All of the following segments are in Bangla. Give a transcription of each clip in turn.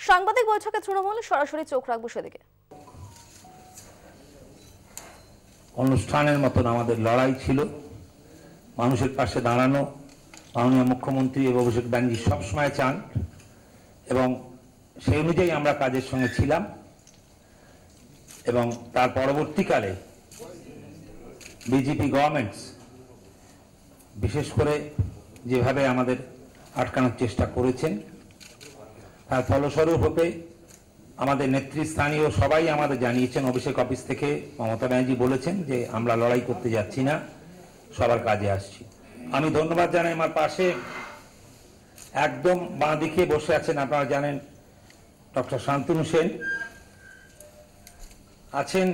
সাংবাদিক বৈঠকে তৃণমূল সরাসরি চোখ রাখবো সেদিকে। অনুষ্ঠানের মতন আমাদের লড়াই ছিল, মানুষের পাশে দাঁড়ানো। মাননীয় মুখ্যমন্ত্রী এবং অভিষেক ব্যানার্জি সবসময় চান এবং সেই অনুযায়ী আমরা কাজের সঙ্গে ছিলাম। এবং তার পরবর্তীকালে বিজেপি গভর্নমেন্টস বিশেষ করে যেভাবে আমাদের আটকানোর চেষ্টা করেছেন, তার ফলস্বরূপ হতে আমাদের নেতৃস্থানীয় সবাই আমাদের জানিয়েছেন। অভিষেক অফিস থেকে মমতা ব্যানার্জি বলেছেন যে আমরা লড়াই করতে যাচ্ছি না, সবার কাজে আসছি। আমি ধন্যবাদ জানাই, আমার পাশে একদম বাঁ দিকে বসে আছেন, আপনারা জানেন, ডক্টর শান্তনু সেন আছেন।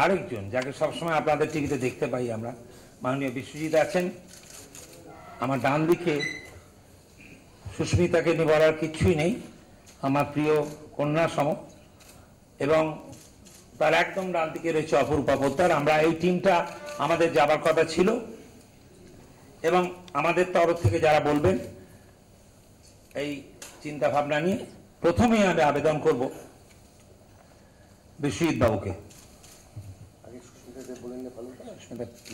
আরেকজন যাকে সবসময় আপনাদের টিভিতে দেখতে পাই আমরা, মাননীয় বিশ্বজিৎ আছেন। আমার ডান দিকে সুস্মিতাকে নিয়ে বলার কিছুই নেই, আমার প্রিয় কন্যা সম। এবং তার একদম ডান দিকে রয়েছে অপরূপা পোদ্দার। আমরা এই টিমটা আমাদের যাবার কথা ছিল এবং আমাদের তরফ থেকে যারা বলবেন এই চিন্তা ভাবনা নিয়ে, প্রথমেই আমি আবেদন করব বিশ্বজিৎ বাবুকে।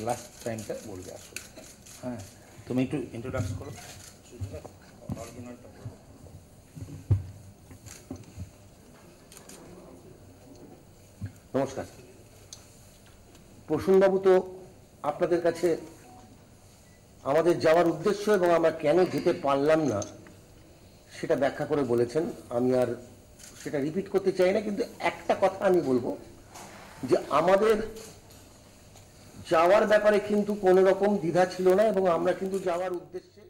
লাস্ট টাইমটা বলবে আসলে। হ্যাঁ, তুমি একটু ইন্ট্রোডাকশন করো। নমস্কার। প্রসূনবাবু তো আপনাদের কাছে আমাদের যাওয়ার উদ্দেশ্য এবং আমরা কেন যেতে পারলাম না সেটা ব্যাখ্যা করে বলেছেন। আমি আর সেটা রিপিট করতে চাই না, কিন্তু একটা কথা আমি বলবো যে আমাদের যাওয়ার ব্যাপারে কিন্তু কোনো রকম দ্বিধা ছিল না এবং আমরা কিন্তু যাওয়ার উদ্দেশ্যে।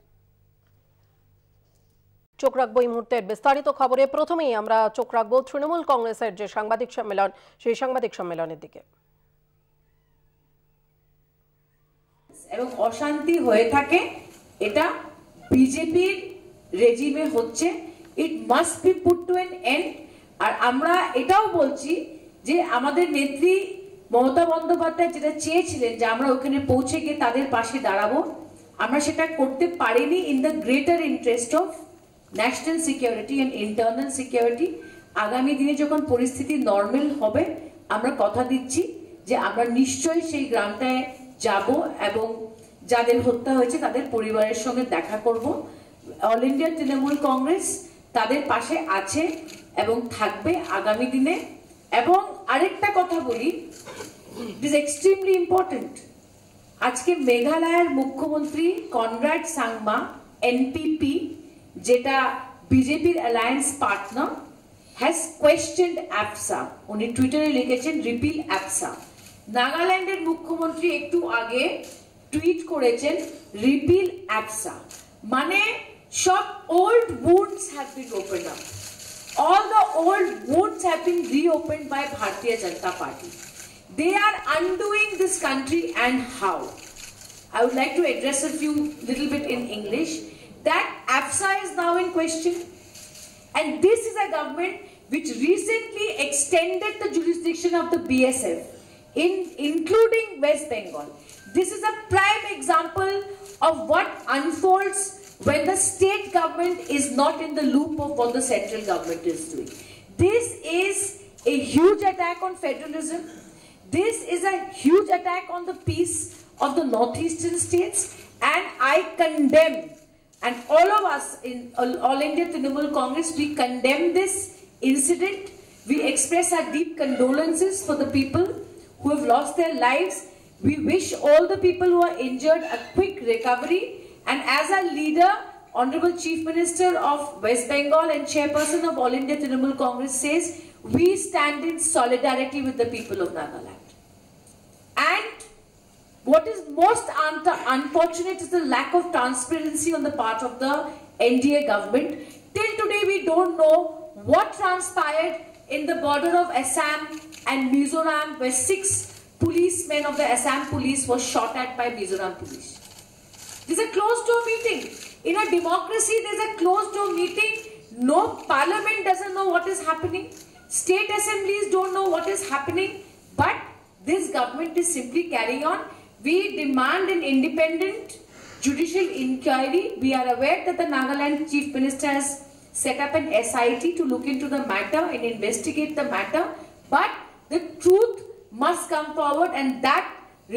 চোখ রাখবো এই মুহূর্তের বিস্তারিত খবরে। প্রথমেই আমরা চোখ রাখবো তৃণমূল কংগ্রেসের যে সাংবাদিক সম্মেলন, সেই সাংবাদিক সম্মেলনের দিকে। এবং অশান্তি হয়ে থাকে, এটা বিজেপির রেজিমে হচ্ছে। It must be put to an end. আর আমরা এটাও বলছি যে আমাদের নেত্রী মমতা বন্দ্যোপাধ্যায় যেটা চেয়েছিলেন যে আমরা ওখানে পৌঁছে গিয়ে তাদের পাশে দাঁড়াবো, আমরা সেটা করতে পারিনি in the greater interest of national security and internal security. আগামী দিনে যখন পরিস্থিতি নর্মাল হবে, আমরা কথা দিচ্ছি যে আমরা নিশ্চয়ই সেই গ্রামটায় যাব এবং যাদের হত্যা হয়েছে তাদের পরিবারের সঙ্গে দেখা করব। অল ইন্ডিয়া তৃণমূল কংগ্রেস তাদের পাশে আছে এবং থাকবে আগামী দিনে। এবং আরেকটা কথা বলি, ইট ইজ এক্সট্রিমলি ইম্পর্টেন্ট। আজকে মেঘালয়ের মুখ্যমন্ত্রী কনরাড সাংমা এনপিপি, যেটা বিজেপির অ্যালায়েন্স পার্টনার, হ্যাজ কোয়েশ্চেন্ড অ্যাপসা। উনি টুইটারে লিখেছেন রিপিল অ্যাপসা। নাগাল্যান্ডের মুখ্যমন্ত্রী একটু আগে টুইট করেছেন রিপিল অ্যাপসা, মানে সব old wounds have been opened up. All the old wounds have been reopened by Bharatiya Janata Party. They are undoing this country, and how? I would like to address a few little bit in English. That AFSA is now in question, and this is a government which recently extended the jurisdiction of the BSF, including West Bengal. This is a prime example of what unfolds when the state government is not in the loop of what the central government is doing. This is a huge attack on federalism. This is a huge attack on the peace of the northeastern states, and I condemn, and all of us in All India Trinamool Congress, we condemn this incident. We express our deep condolences for the people who have lost their lives. We wish all the people who are injured a quick recovery. And as our leader, Honorable Chief Minister of West Bengal and Chairperson of All India Trinamool Congress says, we stand in solidarity with the people of Nagaland. And what is most unfortunate is the lack of transparency on the part of the NDA government. Till today, we don't know what transpired in the border of Assam and Mizoram, where 6 policemen of the Assam police were shot at by Mizoram police. There's a closed-door meeting. In a democracy, there's a closed-door meeting. No, parliament doesn't know what is happening. State assemblies don't know what is happening. But this government is simply carrying on. We demand an independent judicial inquiry. We are aware that the Nagaland Chief Minister has set up an SIT to look into the matter and investigate the matter, but the truth must come forward and that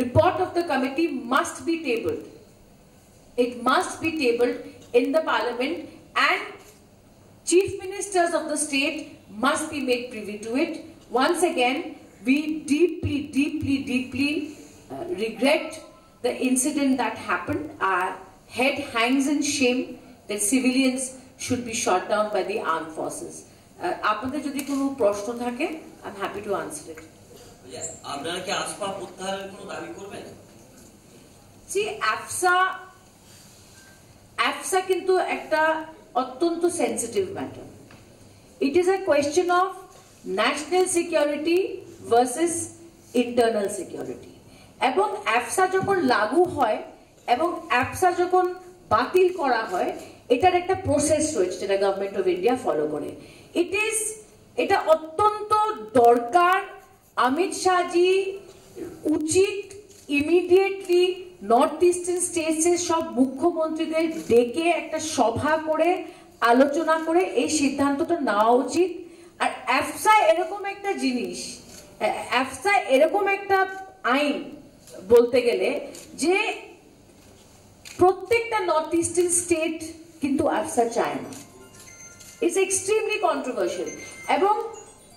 report of the committee must be tabled. It must be tabled in the parliament and chief ministers of the state must be made privy to it. Once again, we deeply regret the incident that happened. Our head hangs in shame that civilians should be shot down by the armed forces. আপনাদের যদি কোনো প্রশ্ন থাকে, I'm happy to answer it. আপনারা কি AFSA প্রত্যাহারের কোনো দাবি করবেন? See, AFSA কিন্তু একটা অত্যন্ত sensitive matter. It is a question of national security versus internal security. এবং AFSA যখন লাগু হয় এবং AFSA যখন বাতিল করা হয়, এটার একটা প্রসেস রয়েছে যেটা গভর্নমেন্ট অফ ইন্ডিয়া ফলো করে। এটা অত্যন্ত দরকার। অমিত শাহজি উচিত ইমিডিয়েটলি নর্থ ইস্টার্ন স্টেটসের সব মুখ্যমন্ত্রীদের ডেকে একটা সভা করে আলোচনা করে এই সিদ্ধান্তটা নেওয়া উচিত। আর AFSA এরকম একটা জিনিস, AFSA এরকম একটা আইন বলতে গেলে যে প্রত্যেকটা নর্থ ইস্টার্ন স্টেট কিন্তু AFSA চায় না। ইটস এক্সট্রিমলি কন্ট্রোভার্সিয়াল এবং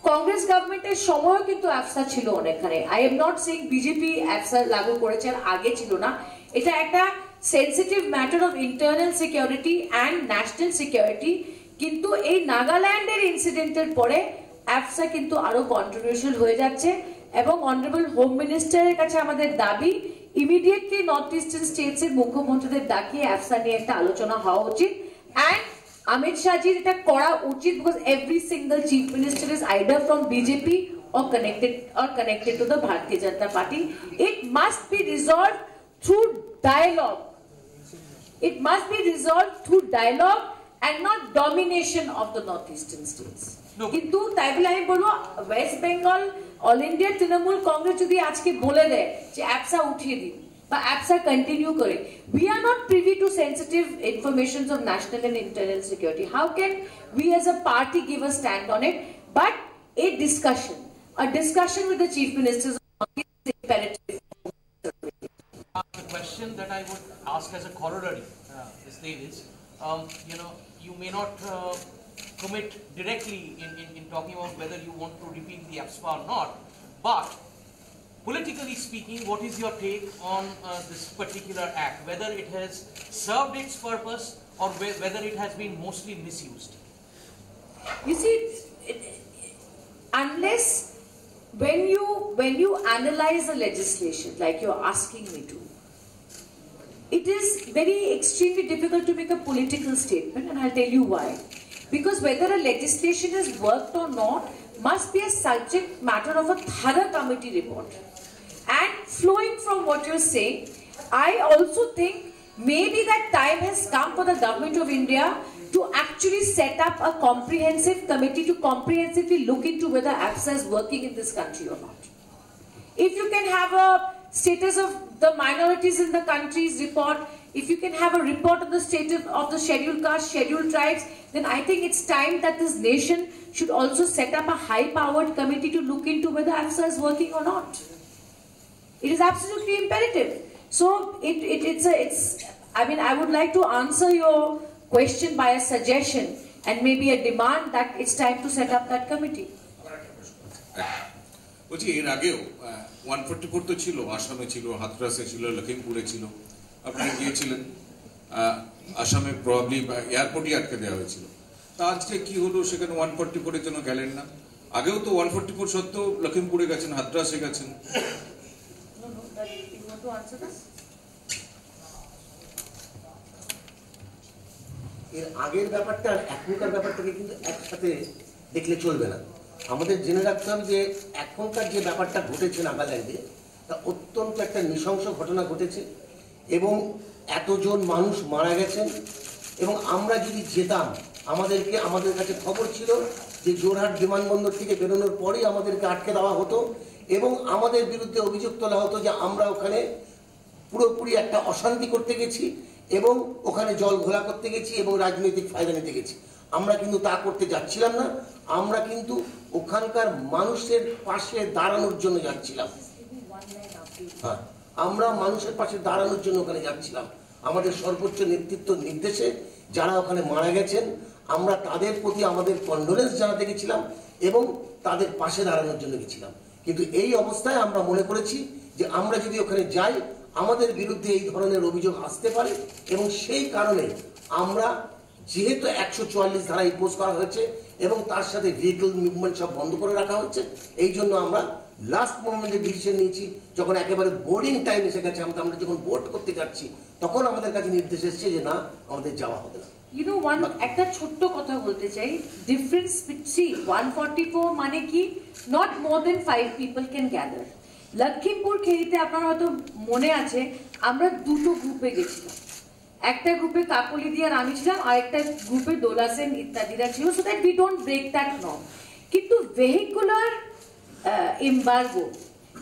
কংগ্রেস গভর্নমেন্টের সময়ও কিন্তু AFSA ছিল অনেকখানে। I am not saying BJP AFSA লাগু করেছে, আগে ছিল না। এটা একটা sensitive matter of internal security and national security. কিন্তু এই নাগাল্যান্ডের ইনসিডেন্টের পরে AFSA কিন্তু আরো কন্ট্রোভার্সিয়াল হয়ে যাচ্ছে এবং অনারেবল হোম মিনিস্টারের কাছে আমাদের দাবি ইমিডিয়েটলি নর্থ ইস্টার্ন স্টেটসের মুখ্যমন্ত্রীদের ডাকিয়ে AFSA নিয়ে একটা আলোচনা হওয়া উচিত। অ্যান্ড Amit Shahji এটা করা উচিত because every single chief minister is either from BJP or connected to the Bharatiya Janata Party. It must be resolved through dialogue. It must be resolved through dialogue and not domination of the northeastern states. কিন্তু তাই বলে আমি বলবো West Bengal all India Trinamool Congress যদি আজকে বলে দেয় যে AFSA উঠিয়ে দিন বা AFSA কন্টিনিউ করে, we are not privy to sensitive informations of national and internal security. How can we as a party give a stand on it? But a discussion with the chief ministers is imperative. The question that I would ask as a corollary, is, you may not commit directly in talking about whether you want to repeal the AFSA or not, but politically speaking, what is your take on this particular act? Whether it has served its purpose or whether it has been mostly misused? You see, unless when you analyze the legislation like you're asking me to, it is very extremely difficult to make a political statement, and I'll tell you why. Because whether a legislation has worked or not must be a subject matter of a thorough committee report. And flowing from what you're saying, I also think maybe that time has come for the government of India to actually set up a comprehensive committee to comprehensively look into whether AFSA is working in this country or not. If you can have a status of the minorities in the country's report, if you can have a report on the status of the scheduled castes, scheduled tribes, then I think it's time that this nation should also set up a high-powered committee to look into whether AFSA is working or not. It is absolutely imperative. So I would like to answer your question by a suggestion and maybe a demand that it's time to set up that committee. বলছি এর আগেও 144 তো ছিল, আসামে ছিল, হাতরাসে ছিল, লখিমপুরে ছিল, আপনারা গিয়েছিলেন, আসামে প্রবাবলি এয়ারপোর্টই আটকে দেওয়া হয়েছিল। তা আজকে কি হলো সেখানে 144 এর জন্য গেলেন না? আগেও তো 144 সত্ত্বেও লখিমপুরে গেছেন, হাতরাসে গেছেন। এর আগের ব্যাপারটা আর এখনকার ব্যাপারটাকে কিন্তু একসাথে দেখলে চলবে না। আমাদের জেনে রাখতে হবে যে এখনকার যে ব্যাপারটা ঘটেছে নাগাল্যান্ডে, তা অত্যন্ত একটা নৃশংস ঘটনা ঘটেছে এবং এতজন মানুষ মারা গেছেন। এবং আমরা যদি যেতাম, আমাদের কাছে খবর ছিল যে জোরহাট বিমানবন্দর থেকে বেরোনোর পরেই আমাদেরকে আটকে দেওয়া হতো এবং আমাদের বিরুদ্ধে অভিযোগ তোলা হতো যে আমরা ওখানে পুরোপুরি একটা অশান্তি করতে গেছি এবং ওখানে জল ঘোলা করতে গেছি এবং রাজনৈতিক ফায়দা নিতে গেছি। আমরা কিন্তু তা করতে যাচ্ছিলাম না, আমরা কিন্তু ওখানকার মানুষের পাশে দাঁড়ানোর জন্য যাচ্ছিলাম। হ্যাঁ, আমরা মানুষের পাশে দাঁড়ানোর জন্য ওখানে যাচ্ছিলাম। আমাদের সর্বোচ্চ নেতৃত্ব নির্দেশে যারা ওখানে মারা গেছেন, আমরা তাদের প্রতি আমাদের কন্ডোলেন্স জানাতে গেছিলাম এবং তাদের পাশে দাঁড়ানোর জন্য গেছিলাম। কিন্তু এই অবস্থায় আমরা মনে করেছি যে আমরা যদি ওখানে যাই আমাদের বিরুদ্ধে এই ধরনের অভিযোগ আসতে পারে, এবং সেই কারণে আমরা যেহেতু 144 ধারা ইম্পোজ করা হয়েছে এবং তার সাথে ভেহিকল মুভমেন্ট সব বন্ধ করে রাখা হচ্ছে, এই জন্য আমরা লাস্ট মোমেন্টে ডিসিশন নিয়েছি। যখন একেবারে বোর্ডিং টাইম এসে গেছে, আমরা যখন বোর্ড করতে যাচ্ছি, তখন আমাদের কাছে নির্দেশ এসেছে যে না, আমাদের যাওয়া হবে না। একটা ছোট্ট কথা বলতে চাই, ডিফারেন্স বিটুইন 144 মানে কি, not more than 5 people can gather. Lakhimpur খেরিতে আপনার হয়তো মনে আছে, আমরা দুটো গ্রুপে গেছিলাম। একটা গ্রুপে কাকলি দিয়ে আর আমি ছিলাম, আর একটা গ্রুপে দোলা সেন ইত্যাদিরা ছিল, so that we don't break that norm. কিন্তু ভেহিকুলার এমবার্গো,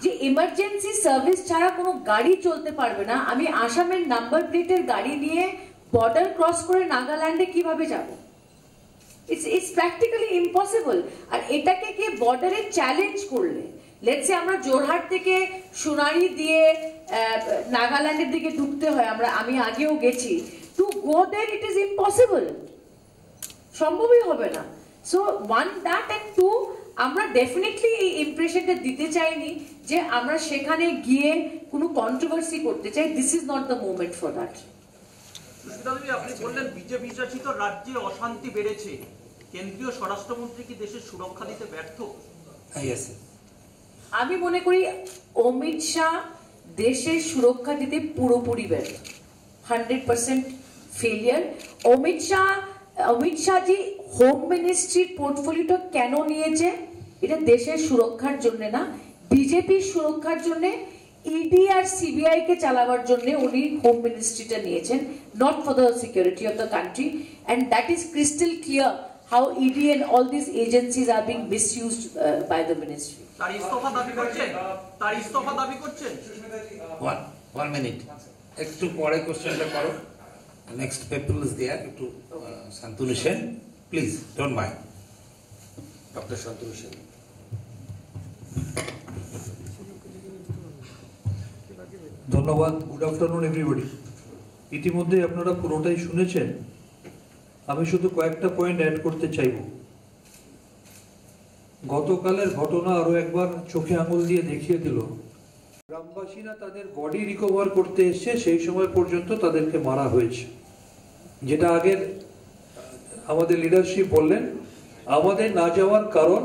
যে এমার্জেন্সি সার্ভিস ছাড়া কোনো গাড়ি চলতে পারবে না, আমি আসামের নাম্বার প্লেটের গাড়ি নিয়ে বর্ডার ক্রস করে নাগাল্যান্ডে কিভাবে যাব? It's practically impossible. আর এটাকে কে বর্ডারে চ্যালেঞ্জ করলে, লেটস সে আমরা জোরহাট থেকে সোনারি দিয়ে নাগাল্যান্ডের দিকে ঢুকতে হয়, আমি আগেও গেছি, to go there it is impossible, সম্ভবই হবে না। So one that, and two, আমরা ডেফিনেটলি এই ইমপ্রেশনটা দিতে চাইনি যে আমরা সেখানে গিয়ে কোনো কন্ট্রোভার্সি করতে চাই। This is not the moment for that. আপনি বললেন বিজেপি শাসিত রাজ্যে অশান্তি বেড়েছে, কেন্দ্রীয় স্বরাষ্ট্রমন্ত্রী কি দেশের সুরক্ষা দিতে ব্যর্থ? আমি মনে করি অমিত শাহ দেশের সুরক্ষা দিতে পুরোপুরি ব্যর্থ, 100% ফেলিয়ার। অমিত শাহজি হোম মিনিস্ট্রির পোর্টফোলিওটা কেন নিয়েছে? এটা দেশের সুরক্ষার জন্য না, বিজেপির সুরক্ষার জন্য, ইডি আর সিবিআই কে চালাবার জন্য উনি হোম মিনিস্ট্রিটা নিয়েছেন, not for the security of the country. And that is crystal clear how ED and all these agencies are being misused by the ministry. তার ইস্তফা দাবি করছেন? One minute. একটু পরে কোশ্চেনটা করো। নেক্সট পেপল ইজ দেয়ার, একটু Shantanu Sen, please don't mind. Doctor Shantanu Sen. ধন্যবাদ। Good afternoon everybody. ইতিমধ্যে আপনারা পুরোটাই শুনেছেন, আমি শুধু কয়েকটা পয়েন্ট অ্যাড করতে চাইব। গতকালের ঘটনা আরো একবার চোখে আঙুল দিয়ে দেখিয়ে দিল, গ্রামবাসীরা তাদের বডি রিকভার করতে এসে সেই সময় পর্যন্ত তাদেরকে মারা হয়েছে। যেটা আগের আমাদের লিডারশিপ বললেন, আমাদের না যাওয়ার কারণ,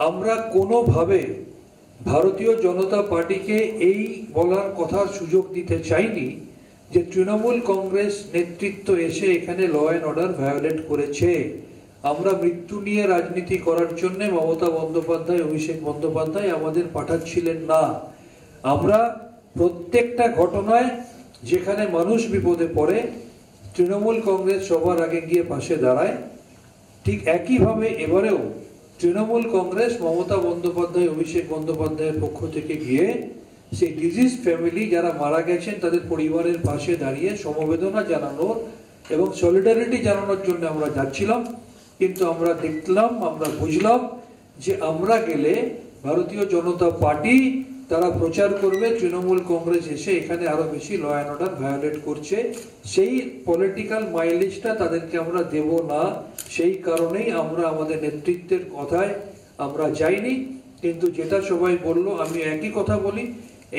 আমরা কোনোভাবে ভারতীয় জনতা পার্টিকে এই বলার কথার সুযোগ দিতে চাইনি যে তৃণমূল কংগ্রেস নেতৃত্ব এসে এখানে ল অ্যান্ড অর্ডার ভায়োলেট করেছে। আমরা মৃত্যু নিয়ে রাজনীতি করার জন্য মমতা বন্দ্যোপাধ্যায়, অভিষেক বন্দ্যোপাধ্যায় আমাদের পাঠাচ্ছিলেন না। আমরা প্রত্যেকটা ঘটনায় যেখানে মানুষ বিপদে পড়ে তৃণমূল কংগ্রেস সবার আগে গিয়ে পাশে দাঁড়ায়। ঠিক একইভাবে এবারেও তৃণমূল কংগ্রেস মমতা বন্দ্যোপাধ্যায়, অভিষেক বন্দ্যোপাধ্যায়ের পক্ষ থেকে গিয়ে সেই ডিজিজ ফ্যামিলি যারা মারা গেছেন তাদের পরিবারের পাশে দাঁড়িয়ে সমবেদনা জানানোর এবং সলিডারিটি জানানোর জন্য আমরা যাচ্ছিলাম। কিন্তু আমরা দেখলাম, আমরা বুঝলাম যে আমরা গেলে ভারতীয় জনতা পার্টি তারা প্রচার করবে তৃণমূল কংগ্রেস এসে এখানে আরো বেশি ল অ্যান্ড অর্ডার ভায়োলেট করছে। সেই পলিটিক্যাল মাইলেজটা তাদেরকে আমরা দেব না, সেই কারণেই আমরা আমাদের নেতৃত্বের কথায় আমরা যাইনি। কিন্তু যেটা সবাই বলল, আমি একই কথা বলি,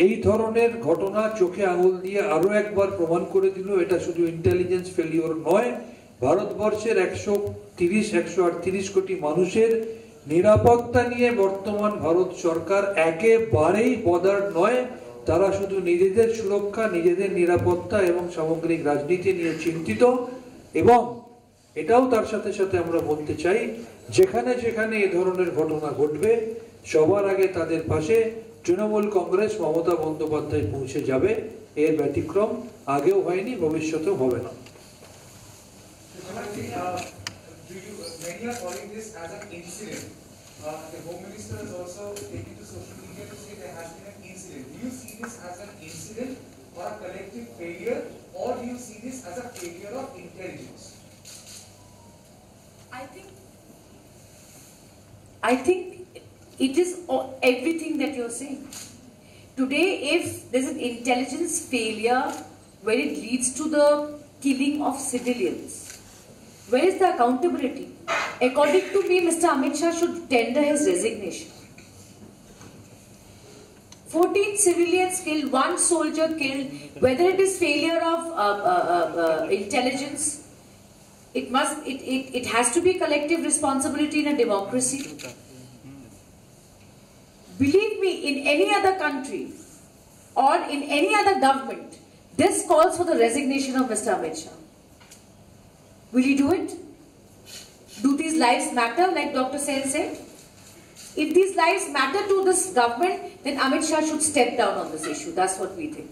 এই ধরনের ঘটনা চোখে আঙুল দিয়ে আরো একবার প্রমাণ করে দিল এটা শুধু ইন্টেলিজেন্স ফেলিওর নয়, ভারতবর্ষের 138 কোটি মানুষের নিরাপত্তা নিয়ে বর্তমান ভারত সরকার একেবারেই বদার্ড নয়। তারা শুধু নিজেদের সুরক্ষা, নিজেদের নিরাপত্তা এবং সামগ্রিক রাজনীতি নিয়ে চিন্তিত। এবং এটাও তার সাথে সাথে আমরা বলতে চাই, যেখানে যেখানে এ ধরনের ঘটনা ঘটবে সবার আগে তাদের পাশে তৃণমূল কংগ্রেস, মমতা বন্দ্যোপাধ্যায় পৌঁছে যাবে। এর ব্যতিক্রম আগেও হয়নি, ভবিষ্যতেও হবে না। Many are calling this as an incident. The Home Minister has also taken to social media to say there has been an incident. Do you see this as an incident or a collective failure, or do you see this as a failure of intelligence? I think it is everything that you're saying. Today, if there's an intelligence failure where it leads to the killing of civilians, where is the accountability? According to me, Mr. Amit Shah should tender his resignation. 14 civilians killed, 1 soldier killed, whether it is failure of intelligence, it has to be collective responsibility in a democracy. Believe me, in any other country or in any other government, this calls for the resignation of Mr. Amit Shah. Will he do it? Do these lives matter, like Dr. Sen said? If these lives matter to this government, then Amit Shah should step down on this issue. That's what we think.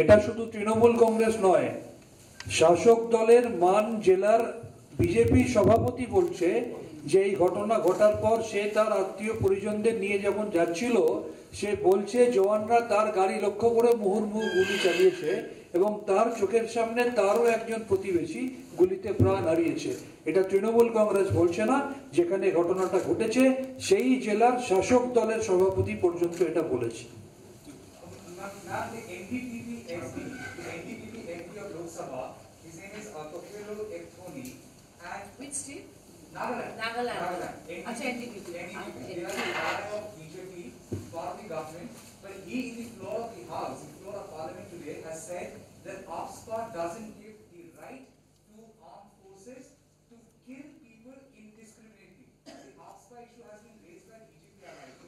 এটা শুধু তৃণমূল কংগ্রেস নয়, শাসক দলের মান জেলার বিজেপি সভাপতি বলছে যে এই ঘটনা ঘটার পর সে তার আত্মীয় পরিজনদের নিয়ে যখন যাচ্ছিল, সে বলছে জওয়ানরা তার গাড়ি লক্ষ্য করে মুহুর্মুহু গুলি চালিয়েছে এবং তার চোখের সামনে তারও একজন প্রতিবেশী গুলিতে প্রাণ হারিয়েছে। এটা তৃণমূল কংগ্রেস বলছে না, যেখানে ঘটনাটা ঘটেছে সেই জেলার শাসক দলের সভাপতি পর্যন্ত এটা বলেছে। Which state? Nagaland. Achha, NDPP. They are the ally of BJP, part of the government, but he in the floor of the House, in the floor of Parliament today, has said that AFSPA doesn't give the right to armed forces to kill people indiscriminately. The AFSPA issue has been raised by BJP allies.